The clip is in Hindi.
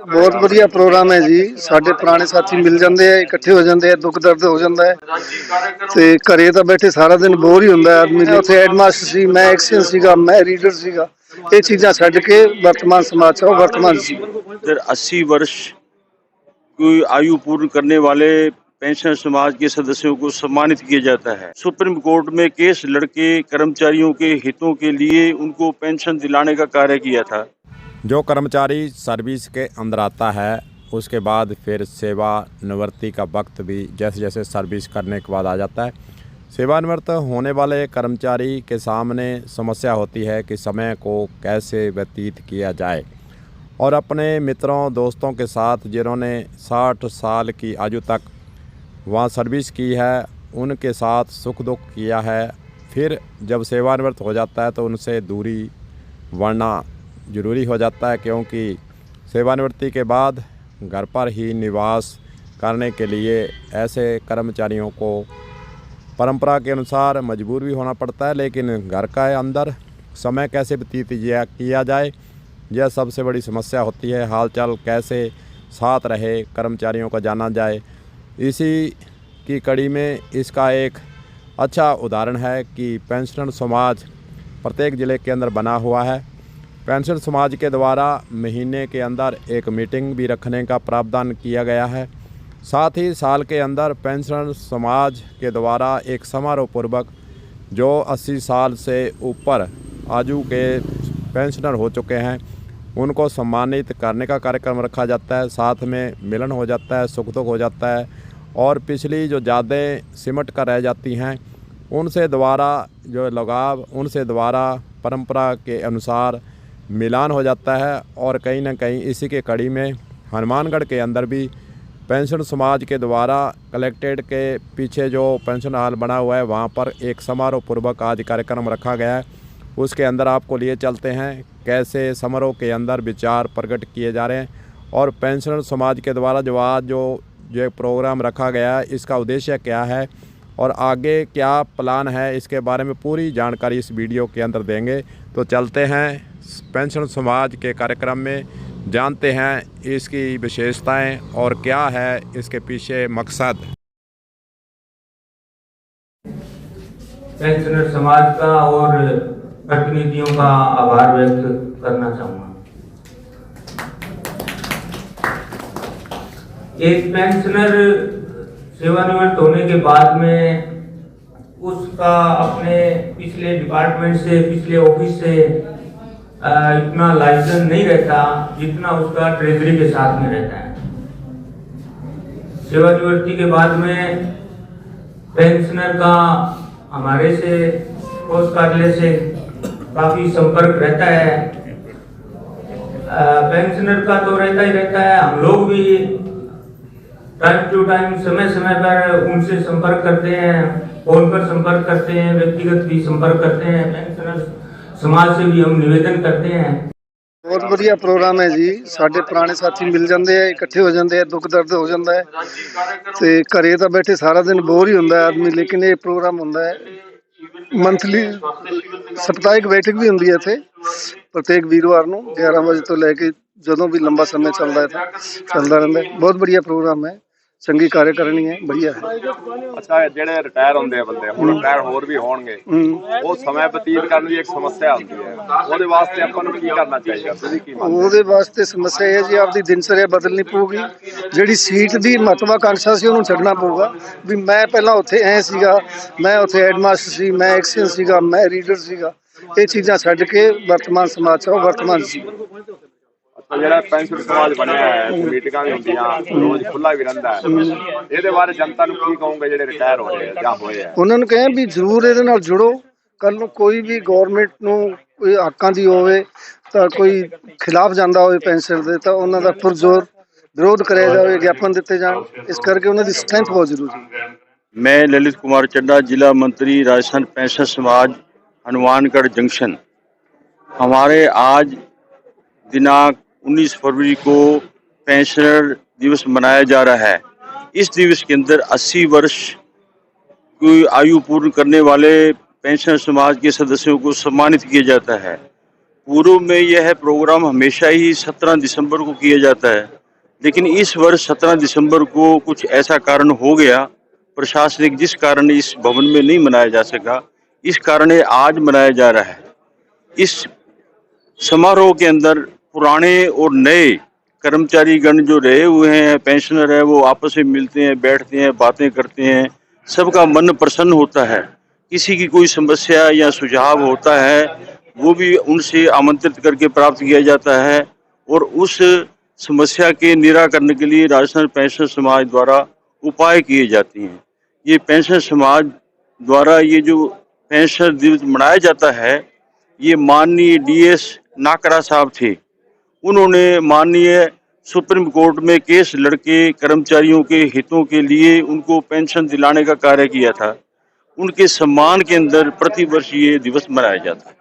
बहुत बढ़िया प्रोग्राम है जी। साढ़े पुराने साथी मिल जाते हैं, इकट्ठे हो जाते हैं, दुख दर्द हो जाता है ते घरे तो बैठे सारा दिन बोर ही होंदा है आदमी। उत्थे हेडमास्टर सी, मैं एक्शन सीगा, मैं रीडर सीगा। ये चीज़ां छड्ड के वर्तमान समाज च वर्तमान सी। 80 वर्ष की आयु पूर्ण करने वाले पेंशन समाज के सदस्यों को सम्मानित किया जाता है। सुप्रीम कोर्ट में केस लड़के कर्मचारियों के हितों के लिए उनको पेंशन दिलाने का कार्य किया था। जो कर्मचारी सर्विस के अंदर आता है उसके बाद फिर सेवानिवृत्ति का वक्त भी जैसे जैसे सर्विस करने के बाद आ जाता है। सेवानिवृत्त होने वाले कर्मचारी के सामने समस्या होती है कि समय को कैसे व्यतीत किया जाए और अपने मित्रों दोस्तों के साथ जिन्होंने 60 साल की आयु तक वहाँ सर्विस की है उनके साथ सुख दुख किया है, फिर जब सेवानिवृत्त हो जाता है तो उनसे दूरी बढ़ना ज़रूरी हो जाता है, क्योंकि सेवानिवृत्ति के बाद घर पर ही निवास करने के लिए ऐसे कर्मचारियों को परंपरा के अनुसार मजबूर भी होना पड़ता है। लेकिन घर का अंदर समय कैसे व्यतीत किया जाए यह सबसे बड़ी समस्या होती है। हालचाल कैसे साथ रहे कर्मचारियों का जाना जाए, इसी की कड़ी में इसका एक अच्छा उदाहरण है कि पेंशनर समाज प्रत्येक ज़िले के अंदर बना हुआ है। पेंशन समाज के द्वारा महीने के अंदर एक मीटिंग भी रखने का प्रावधान किया गया है। साथ ही साल के अंदर पेंशन समाज के द्वारा एक समारोह पूर्वक जो 80 साल से ऊपर आयु के पेंशनर हो चुके हैं उनको सम्मानित करने का कार्यक्रम रखा जाता है। साथ में मिलन हो जाता है, सुख दुख हो जाता है और पिछली जो यादें सिमट कर रह जाती हैं उनसे द्वारा जो लगाव उनसे द्वारा परंपरा के अनुसार मिलान हो जाता है। और कहीं ना कहीं इसी के कड़ी में हनुमानगढ़ के अंदर भी पेंशन समाज के द्वारा कलेक्ट्रेट के पीछे जो पेंशन हॉल बना हुआ है वहाँ पर एक समारोह पूर्वक आज कार्यक्रम रखा गया है। उसके अंदर आपको लिए चलते हैं कैसे समारोह के अंदर विचार प्रकट किए जा रहे हैं और पेंशनर समाज के द्वारा जो आज जो प्रोग्राम रखा गया है इसका उद्देश्य क्या है और आगे क्या प्लान है, इसके बारे में पूरी जानकारी इस वीडियो के अंदर देंगे। तो चलते हैं पेंशन समाज के कार्यक्रम में, जानते हैं इसकी विशेषताएं और क्या है इसके पीछे मकसद। पेंशनर समाज का और प्रतिनिधियों का आभार व्यक्त करना चाहूँगा। एक पेंशनर सेवानिवृत्त होने के बाद में उसका अपने पिछले डिपार्टमेंट से पिछले ऑफिस से इतना लाइसेंस नहीं रहता जितना उसका ट्रेजरी के साथ में रहता है। सेवानिवृत्ति के बाद में पेंशनर का हमारे से पोस्ट कार्यालय से काफी संपर्क रहता है। पेंशनर का तो रहता ही रहता है, हम लोग भी टाइम टू टाइम समय समय पर उनसे संपर्क करते हैं, फोन पर संपर्क करते हैं, व्यक्तिगत भी संपर्क करते हैं। पेंशनर समाज से भी हम निवेदन करते हैं। बहुत बढ़िया प्रोग्राम है जी। साढ़े पुराने साथी मिल जाते हैं, इकट्ठे हो जाते हैं, दुख दर्द हो जाता है ते घरे तो बैठे सारा दिन बोर ही होंदा है आदमी। लेकिन ये प्रोग्राम होंदा है मंथली, सप्ताहिक बैठक भी होंदी है इत्थे प्रत्येक वीरवार ਨੂੰ 11 ਵਜੇ ਤੋਂ ਲੈ ਕੇ ਜਦੋਂ भी लंबा समय चलता है चलता रहता है। बहुत बढ़िया प्रोग्राम है, चंगी कार्यकारिणी है, बढ़िया है। अच्छा, ਜਿਹੜੇ ਰਿਟਾਇਰ ਹੁੰਦੇ ਆ ਬੰਦੇ ਹੁਣ ਰਿਟਾਇਰ ਹੋਰ ਵੀ ਹੋਣਗੇ, ਉਹ ਸਮਾਂ ਬਤੀਤ ਕਰਨ ਦੀ ਇੱਕ ਸਮੱਸਿਆ ਹੁੰਦੀ ਹੈ, ਉਹਦੇ ਵਾਸਤੇ ਆਪਾਂ ਨੂੰ ਕੀ ਕਰਨਾ ਚਾਹੀਦਾ, ਤੁਸੀਂ ਕੀ ਮੰਨਦੇ ਹੋ? ਉਹਦੇ ਵਾਸਤੇ ਸਮੱਸਿਆ ਇਹ ਹੈ ਜੀ ਆਪਦੀ ਦਿਨਚਰਿਆ ਬਦਲਣੀ ਪਊਗੀ। ਜਿਹੜੀ ਸੀਟ ਦੀ ਮਹੱਤਵਾਕਾਂਖਿਆ ਸੀ ਉਹਨੂੰ ਛੱਡਣਾ ਪਊਗਾ ਵੀ ਮੈਂ ਪਹਿਲਾਂ ਉੱਥੇ ਐ ਸੀਗਾ, ਮੈਂ ਉੱਥੇ ਹੈਡਮਾਸਟਰ ਸੀ, ਮੈਂ ਐਕਸ਼ਨ ਸੀਗਾ, ਮੈਂ ਰੀਡਰ ਸੀਗਾ। ਇਹ ਚੀਜ਼ਾਂ ਛੱਡ ਕੇ ਵਰਤਮਾਨ ਸਮਾਜ ਚ ਵਰਤਮਾਨ ਸੀ। ਜਿਹੜਾ ਪੈਨਸ਼ਨ ਸਮਾਜ ਬਣਿਆ ਹੈ ਮੀਟਿੰਗਾਂ ਵੀ ਹੁੰਦੀਆਂ, ਰੋਜ਼ ਖੁੱਲਾ ਵੀ ਰਹਿੰਦਾ ਹੈ, ਇਹਦੇ ਬਾਰੇ ਜਨਤਾ ਨੂੰ ਕੀ ਕਹੋਗੇ ਜਿਹੜੇ ਰਿਟਾਇਰ ਹੋ ਰਹੇ ਜਾਂ ਹੋਏ ਆ? ਉਹਨਾਂ ਨੂੰ ਕਹੇ ਵੀ ਜ਼ਰੂਰ ਇਹਦੇ ਨਾਲ ਜੁੜੋ। ਕੱਲ ਨੂੰ ਕੋਈ ਵੀ ਗਵਰਨਮੈਂਟ ਨੂੰ ਕੋਈ ਹੱਕਾਂ ਦੀ ਹੋਵੇ ਤਾਂ ਕੋਈ ਖਿਲਾਫ ਜਾਂਦਾ ਹੋਵੇ ਪੈਨਸ਼ਨ ਦੇ ਤਾਂ ਉਹਨਾਂ ਦਾ ਪੁਰਜ਼ੋਰ ਵਿਰੋਧ ਕਰਿਆ ਜਾਵੇ, ਗਿਆਪਨ ਦਿੱਤੇ ਜਾਣ। ਇਸ ਕਰਕੇ ਉਹਨਾਂ ਦੀ ਸਟਰੈਂਥ ਬਹੁਤ ਜ਼ਰੂਰੀ ਹੈ। मैं ललित कुमार चड्डा, जिला मंत्री राजस्थान पेंशन समाज, हनुमानगढ़ जंक्शन। हमारे आज दिनांक 19 फरवरी को पेंशनर दिवस मनाया जा रहा है। इस दिवस के अंदर 80 वर्ष की आयु पूर्ण करने वाले पेंशनर समाज के सदस्यों को सम्मानित किया जाता है। पूर्व में यह प्रोग्राम हमेशा ही 17 दिसंबर को किया जाता है, लेकिन इस वर्ष 17 दिसंबर को कुछ ऐसा कारण हो गया प्रशासनिक, जिस कारण इस भवन में नहीं मनाया जा सका। इस कारण आज मनाया जा रहा है। इस समारोह के अंदर पुराने और नए कर्मचारीगण जो रहे हुए हैं, पेंशनर है, वो आपस में मिलते हैं, बैठते हैं, बातें करते हैं, सबका मन प्रसन्न होता है। किसी की कोई समस्या या सुझाव होता है वो भी उनसे आमंत्रित करके प्राप्त किया जाता है और उस समस्या के निराकरण के लिए राजस्थान पेंशन समाज द्वारा उपाय किए जाते हैं। ये पेंशन समाज द्वारा ये जो पेंशन दिवस मनाया जाता है, ये माननीय DS नाकरा साहब थे। उन्होंने माननीय सुप्रीम कोर्ट में केस लड़के कर्मचारियों के हितों के लिए उनको पेंशन दिलाने का कार्य किया था। उनके सम्मान के अंदर प्रतिवर्ष ये दिवस मनाया जाता है।